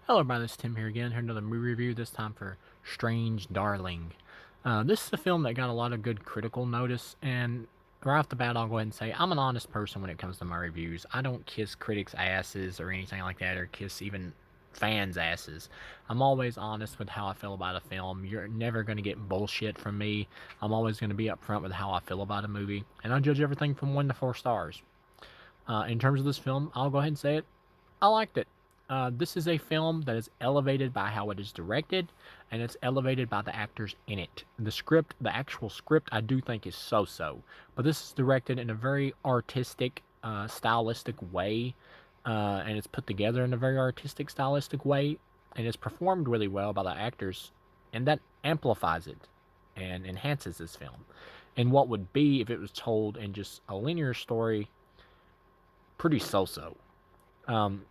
Hello everybody, this is Tim here again, here another movie review, this time for Strange Darling. This is a film that got a lot of good critical notice, and right off the bat I'll go ahead and say I'm an honest person when it comes to my reviews. I don't kiss critics' asses or anything like that, or kiss even fans' asses. I'm always honest with how I feel about a film. You're never going to get bullshit from me. I'm always going to be upfront with how I feel about a movie, and I judge everything from 1 to 4 stars. In terms of this film, I'll go ahead and say it. I liked it. This is a film that is elevated by how it is directed, and it's elevated by the actors in it. The script, the actual script, I do think is so-so, but this is directed in a very artistic, stylistic way, and it's put together in a very artistic, stylistic way, and it's performed really well by the actors, and that amplifies it and enhances this film. And what would be if it was told in just a linear story, pretty so-so. Um,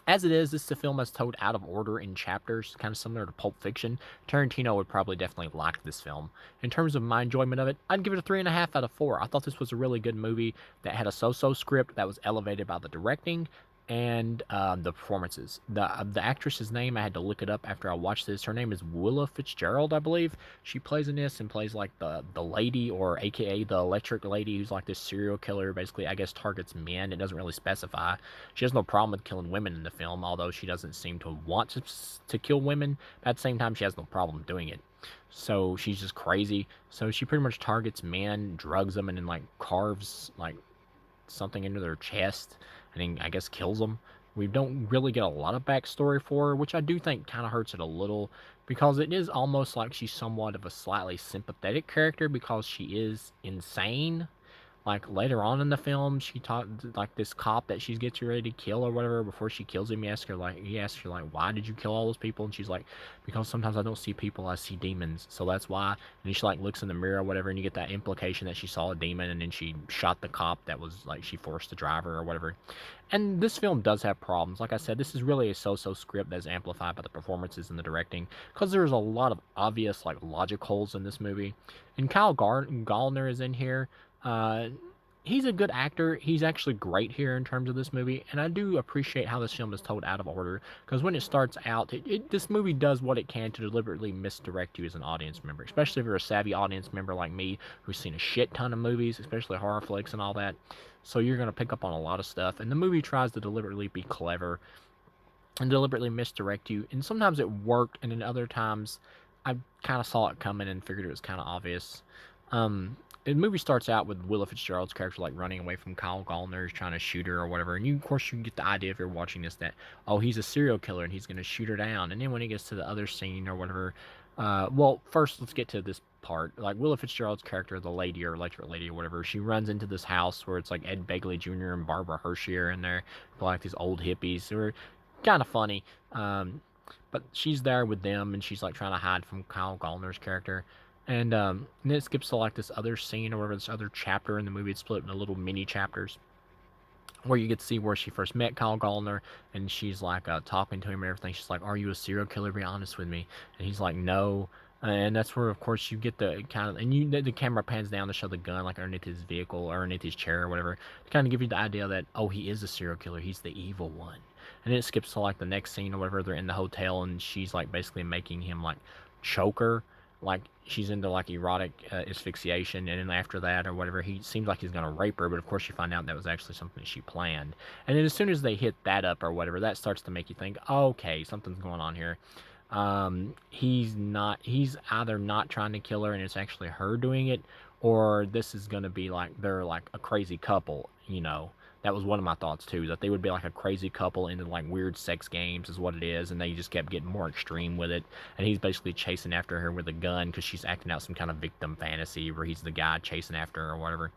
as it is, this is a film that's told out of order in chapters, kind of similar to Pulp Fiction. Tarantino would probably definitely like this film. In terms of my enjoyment of it, I'd give it a 3.5 out of 4. I thought this was a really good movie that had a so-so script that was elevated by the directing and the performances. The actress's name, I had to look it up after I watched this. Her name is Willa Fitzgerald, I believe. She plays in this and plays like the lady, or AKA the electric lady, who's like this serial killer. Basically, I guess targets men. It doesn't really specify. She has no problem with killing women in the film, although she doesn't seem to want to kill women. But at the same time, she has no problem doing it. So she's just crazy. So she pretty much targets men, drugs them, and then like carves like something into their chest, and then I guess kills them. We don't really get a lot of backstory for her, which I do think kind of hurts it a little, because it is almost like she's somewhat of a slightly sympathetic character because she is insane. Like later on in the film, she taught like this cop that she gets ready to kill or whatever. Before she kills him, he asks her like, "Why did you kill all those people?" And she's like, "Because sometimes I don't see people, I see demons, so that's why." And she like looks in the mirror or whatever, and you get that implication that she saw a demon, and then she shot the cop that was like she forced the driver or whatever. And this film does have problems. Like I said, this is really a so-so script that's amplified by the performances and the directing, because there's a lot of obvious like logic holes in this movie. And Gallner is in here. He's a good actor. He's actually great here in terms of this movie, and I do appreciate how this film is told out of order, because when it starts out, this movie does what it can to deliberately misdirect you as an audience member, especially if you're a savvy audience member like me who's seen a shit ton of movies, especially horror flicks and all that. So you're going to pick up on a lot of stuff, and the movie tries to deliberately be clever and deliberately misdirect you, and sometimes it worked, and then other times I kind of saw it coming and figured it was kind of obvious. The movie starts out with Willa Fitzgerald's character like running away from Kyle Gallner, trying to shoot her or whatever, and of course you get the idea if you're watching this that, oh, he's a serial killer and he's going to shoot her down. And then when he gets to the other scene or whatever, well, first let's get to this part. Like Willa Fitzgerald's character, the lady or electric lady or whatever, she runs into this house where it's like Ed Begley Jr. and Barbara Hershey are in there, like these old hippies who are kind of funny. But she's there with them, and she's like trying to hide from Kyle Gallner's character. And then it skips to like this other scene or whatever, this other chapter in the movie. It's split into little mini chapters where you get to see where she first met Kyle Gallner, and she's like talking to him and everything. She's like, "Are you a serial killer? Be honest with me." And he's like, "No." And that's where, of course, you get the kind of, and the camera pans down to show the gun like underneath his vehicle or underneath his chair or whatever, to kind of give you the idea that, oh, he is a serial killer. He's the evil one. And then it skips to like the next scene or whatever. They're in the hotel, and she's like basically making him like choke her, like she's into like erotic asphyxiation, and then after that or whatever, he seems like he's gonna rape her, but of course you find out that was actually something she planned. And then as soon as they hit that up or whatever, that starts to make you think, okay, something's going on here. He's either not trying to kill her and it's actually her doing it, or this is gonna be like they're like a crazy couple, you know. That was one of my thoughts too, that they would be like a crazy couple into like weird sex games is what it is, and they just kept getting more extreme with it. And he's basically chasing after her with a gun because she's acting out some kind of victim fantasy where he's the guy chasing after her or whatever.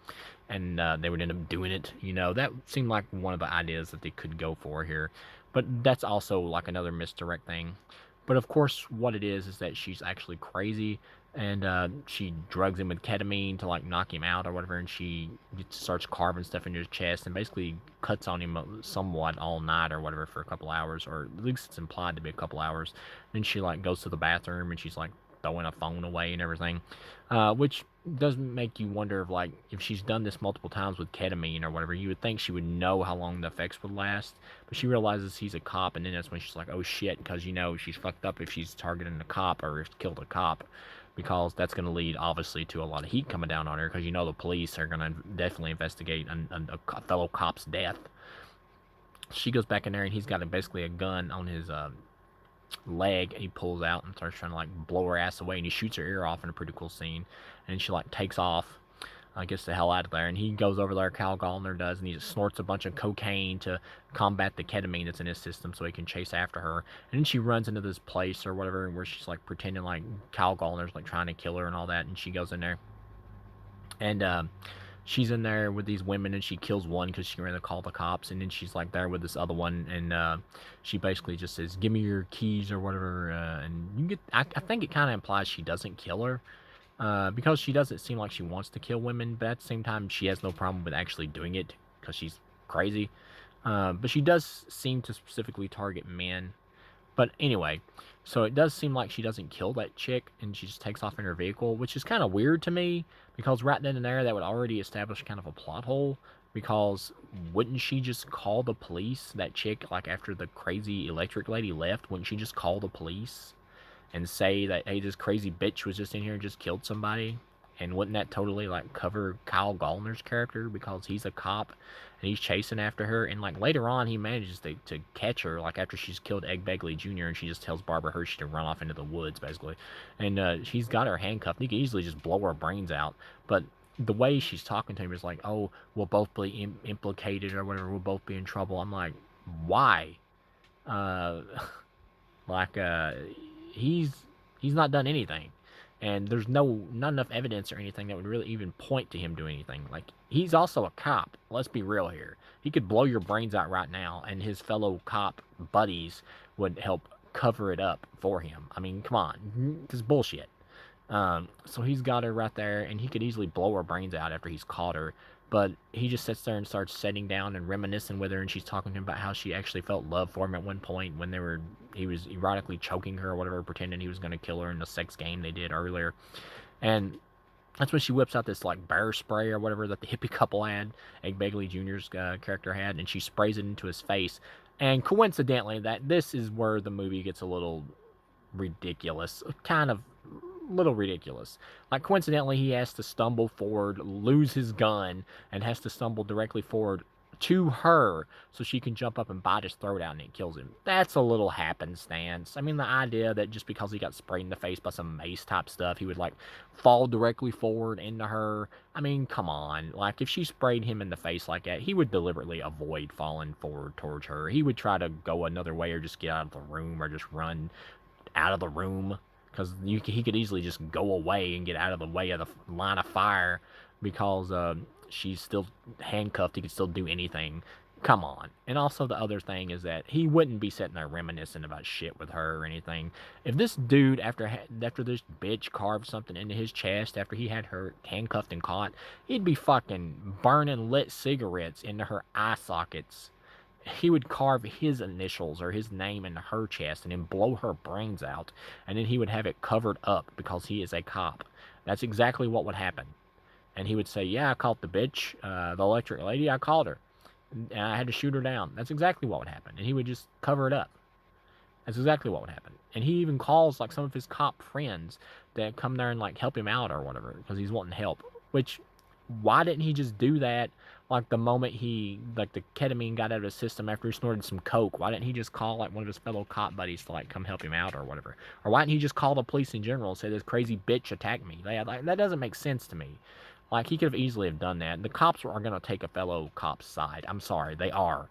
And they would end up doing it. You know, that seemed like one of the ideas that they could go for here. But that's also like another misdirect thing. But of course, what it is that she's actually crazy, and she drugs him with ketamine to like knock him out or whatever, and she starts carving stuff into his chest and basically cuts on him somewhat all night or whatever for a couple hours, or at least it's implied to be a couple hours. Then she like goes to the bathroom and she's like throwing a phone away and everything, which does make you wonder if, like, if she's done this multiple times with ketamine or whatever, you would think she would know how long the effects would last. But she realizes he's a cop, and then that's when she's like, oh shit, because, you know, she's fucked up if she's targeting a cop or if killed a cop, because that's going to lead obviously to a lot of heat coming down on her, because, you know, the police are going to definitely investigate a fellow cop's death. She goes back in there, and he's got basically a gun on his leg, and he pulls out and starts trying to, like, blow her ass away, and he shoots her ear off in a pretty cool scene, and she, like, takes off, gets the hell out of there, and he goes over there, Kyle Gallner does, and he just snorts a bunch of cocaine to combat the ketamine that's in his system so he can chase after her. And then she runs into this place or whatever where she's, like, pretending like Kyle Gallner's, like, trying to kill her and all that, and she goes in there, and she's in there with these women, and she kills one because she ran to call the cops, and then she's, like, there with this other one, and she basically just says, give me your keys or whatever, and you get, I think it kind of implies she doesn't kill her, because she doesn't seem like she wants to kill women, but at the same time, she has no problem with actually doing it because she's crazy, but she does seem to specifically target men. But anyway, so it does seem like she doesn't kill that chick, and she just takes off in her vehicle, which is kind of weird to me, because right then and there, that would already establish kind of a plot hole, because wouldn't she just call the police, that chick, like, after the crazy electric lady left, wouldn't she just call the police and say that, hey, this crazy bitch was just in here and just killed somebody? And wouldn't that totally, like, cover Kyle Gallner's character, because he's a cop and he's chasing after her? And, like, later on, he manages to catch her, like, after she's killed Ed Begley Jr., and she just tells Barbara Hershey to run off into the woods, basically. And she's got her handcuffed. He could easily just blow her brains out. But the way she's talking to him is like, oh, we'll both be implicated or whatever. We'll both be in trouble. I'm like, why? Uh, like, he's not done anything. And there's not enough evidence or anything that would really even point to him doing anything. Like, he's also a cop. Let's be real here. He could blow your brains out right now, and his fellow cop buddies would help cover it up for him. I mean, come on. This is bullshit. So he's got her right there, and he could easily blow her brains out after he's caught her. But he just sits there and starts sitting down and reminiscing with her, and she's talking to him about how she actually felt love for him at one point when he was erotically choking her or whatever, pretending he was going to kill her in the sex game they did earlier. And that's when she whips out this, like, bear spray or whatever that the hippie couple had, Ed Begley Jr.'s character had, and she sprays it into his face. And coincidentally, this is where the movie gets a little ridiculous, kind of little ridiculous. Like, coincidentally, he has to stumble forward, lose his gun, and has to stumble directly forward to her so she can jump up and bite his throat out, and it kills him. That's a little happenstance. I mean, the idea that just because he got sprayed in the face by some mace type stuff, he would, like, fall directly forward into her. I mean, come on. Like, if she sprayed him in the face like that, he would deliberately avoid falling forward towards her. He would try to go another way or just get out of the room or just run out of the room, because he could easily just go away and get out of the way of the line of fire, because she's still handcuffed. He could still do anything. Come on. And also the other thing is that he wouldn't be sitting there reminiscing about shit with her or anything. If this dude, after this bitch carved something into his chest after he had her handcuffed and caught, he'd be fucking burning lit cigarettes into her eye sockets. He would carve his initials or his name into her chest and then blow her brains out, and then he would have it covered up because he is a cop. That's exactly what would happen. And he would say, yeah, I caught the bitch, the electric lady, I called her, and I had to shoot her down. That's exactly what would happen. And he would just cover it up. That's exactly what would happen. And he even calls, like, some of his cop friends that come there and, like, help him out or whatever, because he's wanting help. Which, why didn't he just do that, like, the moment the ketamine got out of his system after he snorted some coke? Why didn't he just call, like, one of his fellow cop buddies to, like, come help him out or whatever? Or why didn't he just call the police in general and say, this crazy bitch attacked me? That doesn't make sense to me. Like, he could have easily have done that. The cops are going to take a fellow cop's side. I'm sorry, they are.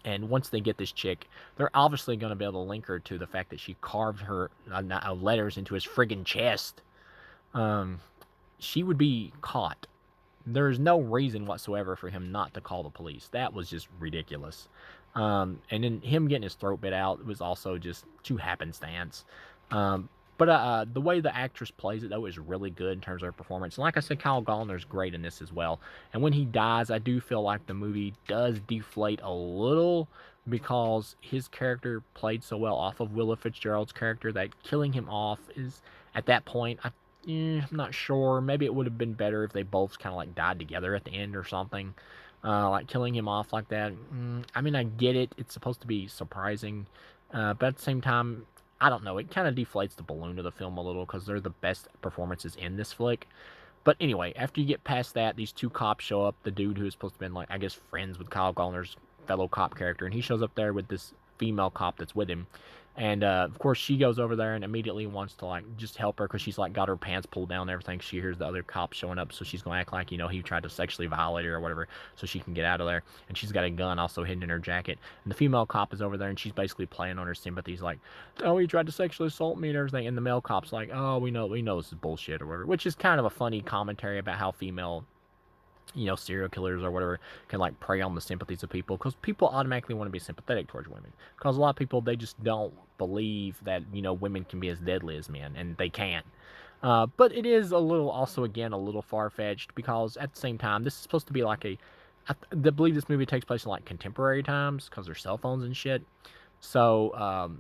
And once they get this chick, they're obviously going to be able to link her to the fact that she carved her letters into his friggin' chest. She would be caught. There's no reason whatsoever for him not to call the police. That was just ridiculous. And then him getting his throat bit out was also just too happenstance. But the way the actress plays it, though, is really good in terms of her performance. And like I said, Kyle Gallner's great in this as well. And when he dies, I do feel like the movie does deflate a little, because his character played so well off of Willa Fitzgerald's character that killing him off is, at that point, I'm not sure. Maybe it would have been better if they both kind of like died together at the end or something. Like killing him off like that. I mean, I get it. It's supposed to be surprising. But at the same time, I don't know. It kind of deflates the balloon of the film a little because they're the best performances in this flick. But anyway, after you get past that, these two cops show up. The dude who is supposed to be, like, I guess, friends with Kyle Gallner's fellow cop character, and he shows up there with this female cop that's with him. And of course, she goes over there and immediately wants to like just help her because she's like got her pants pulled down and everything. She hears the other cop showing up, so she's gonna act like he tried to sexually violate her or whatever, so she can get out of there. And she's got a gun also hidden in her jacket. And the female cop is over there and she's basically playing on her sympathies, like, oh, he tried to sexually assault me and everything. And the male cop's like, oh, we know this is bullshit or whatever, which is kind of a funny commentary about how female serial killers or whatever can like prey on the sympathies of people because people automatically want to be sympathetic towards women because a lot of people they just don't believe that women can be as deadly as men, and they can't. But it is a little also again a little far-fetched because at the same time this is supposed to be like I believe this movie takes place in like contemporary times because there's cell phones and shit. So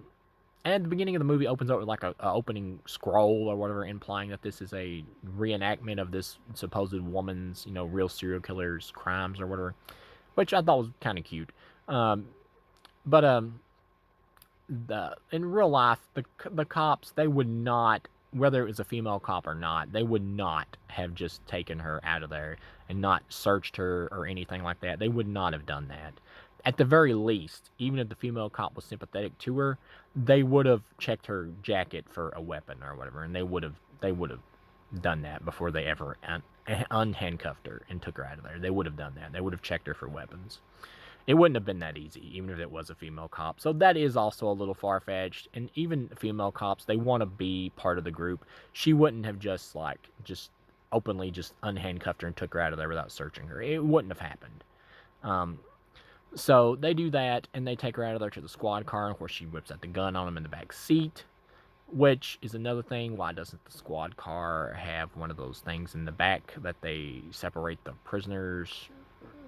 and at the beginning of the movie opens up with like a opening scroll or whatever, implying that this is a reenactment of this supposed woman's, real serial killer's crimes or whatever, which I thought was kind of cute. But in real life, the cops, they would not, whether it was a female cop or not, they would not have just taken her out of there and not searched her or anything like that. They would not have done that. At the very least, even if the female cop was sympathetic to her, they would have checked her jacket for a weapon or whatever, and they would have done that before they ever unhandcuffed her and took her out of there. They would have done that. They would have checked her for weapons. It wouldn't have been that easy, even if it was a female cop. So that is also a little far-fetched. And even female cops, they want to be part of the group. She wouldn't have just openly just unhandcuffed her and took her out of there without searching her. It wouldn't have happened. So they do that, and they take her out of there to the squad car, where she whips out the gun on him in the back seat, which is another thing. Why doesn't the squad car have one of those things in the back that they separate the prisoners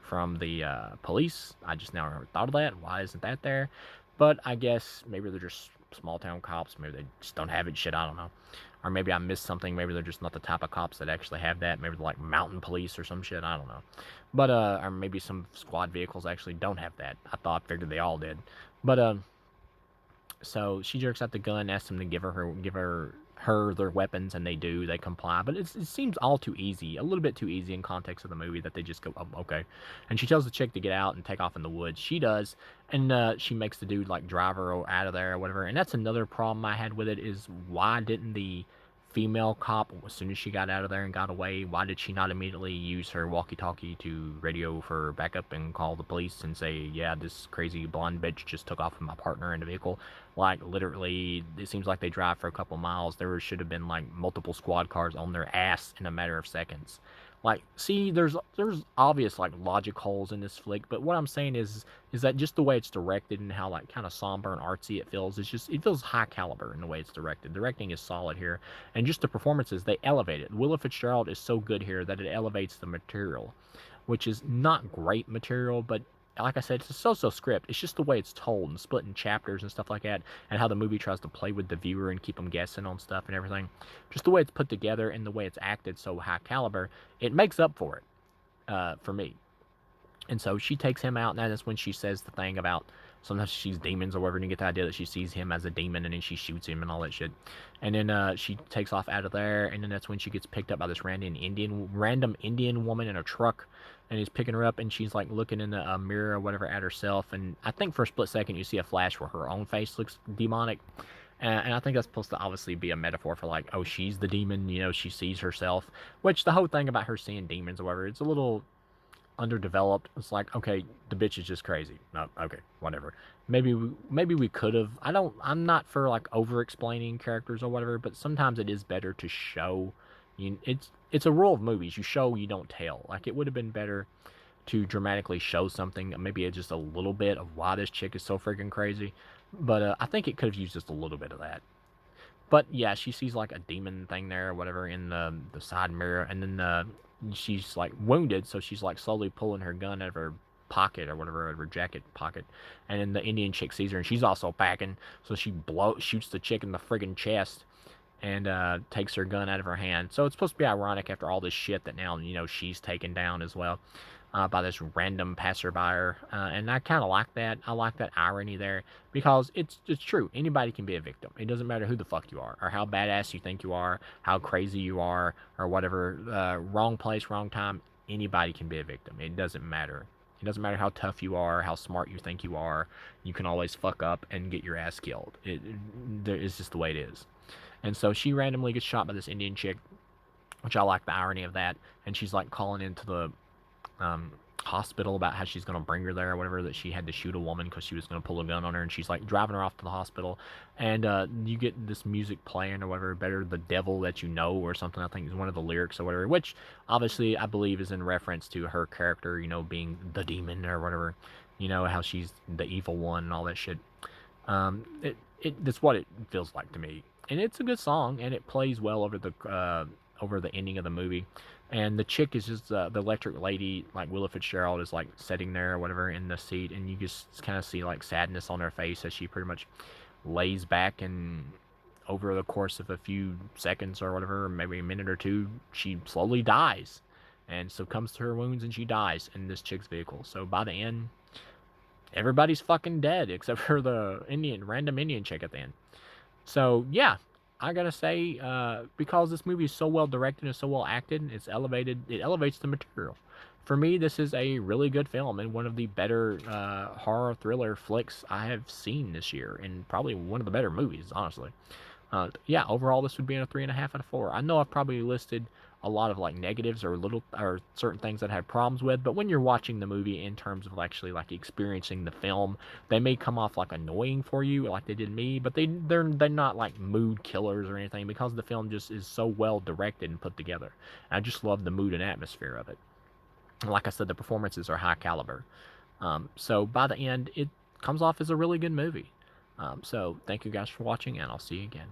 from the police? I just now thought of that. Why isn't that there? But I guess maybe they're just small town cops. Maybe they just don't have it. Shit, I don't know. Or maybe I missed something. Maybe they're just not the type of cops that actually have that. Maybe they're like mountain police or some shit. I don't know. But or maybe some squad vehicles actually don't have that. I figured they all did. But so she jerks out the gun, asks them to give her their weapons, and they do. They comply, but it seems all too easy, a little bit too easy in context of the movie, that they just go, oh, okay. And she tells the chick to get out and take off in the woods. She does, and she makes the dude like drive her out of there or whatever. And that's another problem I had with it, is why didn't the female cop, as soon as she got out of there and got away, why did she not immediately use her walkie-talkie to radio for backup and call the police and say, yeah, this crazy blonde bitch just took off with my partner in the vehicle? Like, literally, it seems like they drive for a couple miles. There should have been like multiple squad cars on their ass in a matter of seconds. Like, see, there's obvious like logic holes in this flick, but what I'm saying is that just the way it's directed and how like kind of somber and artsy it feels, it feels high caliber in the way it's directed. Directing is solid here, and just the performances, they elevate it. Willa Fitzgerald is so good here that it elevates the material, which is not great material, but like I said, it's a so-so script. It's just the way it's told and split in chapters and stuff like that, and how the movie tries to play with the viewer and keep them guessing on stuff and everything. Just the way it's put together and the way it's acted so high caliber, it makes up for it, for me. And so she takes him out, and that's when she says the thing about sometimes she sees demons or whatever, and you get the idea that she sees him as a demon, and then she shoots him and all that shit. And then she takes off out of there, and then that's when she gets picked up by this random Indian woman in a truck, and he's picking her up, and she's like looking in the mirror or whatever at herself, and I think for a split second you see a flash where her own face looks demonic. And I think that's supposed to obviously be a metaphor for like, oh, she's the demon, she sees herself. Which the whole thing about her seeing demons or whatever, it's a little underdeveloped. It's like, okay, the bitch is just crazy. No, okay, whatever. Maybe we could have. I'm not for like over explaining characters or whatever, but sometimes it is better to show. It's a rule of movies. You show, you don't tell. Like, it would have been better to dramatically show something, maybe just a little bit of why this chick is so freaking crazy. But I think it could have used just a little bit of that. But yeah, she sees like a demon thing there or whatever in the side mirror, and then she's like wounded, so she's like slowly pulling her gun out of her pocket or whatever, out of her jacket pocket. And then the Indian chick sees her, and she's also packing, so she shoots the chick in the friggin' chest and takes her gun out of her hand. So it's supposed to be ironic after all this shit that now, she's taken down as well by this random passerby. And I kind of like that. I like that irony there because it's true. Anybody can be a victim. It doesn't matter who the fuck you are or how badass you think you are, how crazy you are, or whatever. Wrong place, wrong time. Anybody can be a victim. It doesn't matter. It doesn't matter how tough you are, how smart you think you are. You can always fuck up and get your ass killed. It's just the way it is. And so she randomly gets shot by this Indian chick, which I like the irony of that. And she's like calling into the hospital about how she's going to bring her there or whatever, that she had to shoot a woman because she was going to pull a gun on her. And she's like driving her off to the hospital. And you get this music playing or whatever, better the devil that you know or something, I think is one of the lyrics or whatever, which obviously I believe is in reference to her character, being the demon or whatever, how she's the evil one and all that shit. That's what it feels like to me. And it's a good song, and it plays well over the ending of the movie. And the chick is just the electric lady, like Willa Fitzgerald, is like sitting there or whatever in the seat, and you just kind of see like sadness on her face as she pretty much lays back, and over the course of a few seconds or whatever, maybe a minute or two, she slowly dies and succumbs to her wounds, and she dies in this chick's vehicle. So by the end, everybody's fucking dead except for the random Indian chick at the end. So yeah, I gotta say, because this movie is so well directed and so well acted, it elevates the material. For me, this is a really good film and one of the better horror thriller flicks I have seen this year, and probably one of the better movies, honestly. Yeah, overall, this would be a 3.5 out of 4. I know I've probably listed a lot of like negatives or certain things that I have problems with, but when you're watching the movie in terms of actually like experiencing the film, they may come off like annoying for you, like they did me, but they're not like mood killers or anything, because the film just is so well directed and put together. And I just love the mood and atmosphere of it. And like I said, the performances are high caliber. So by the end, it comes off as a really good movie. So thank you guys for watching, and I'll see you again.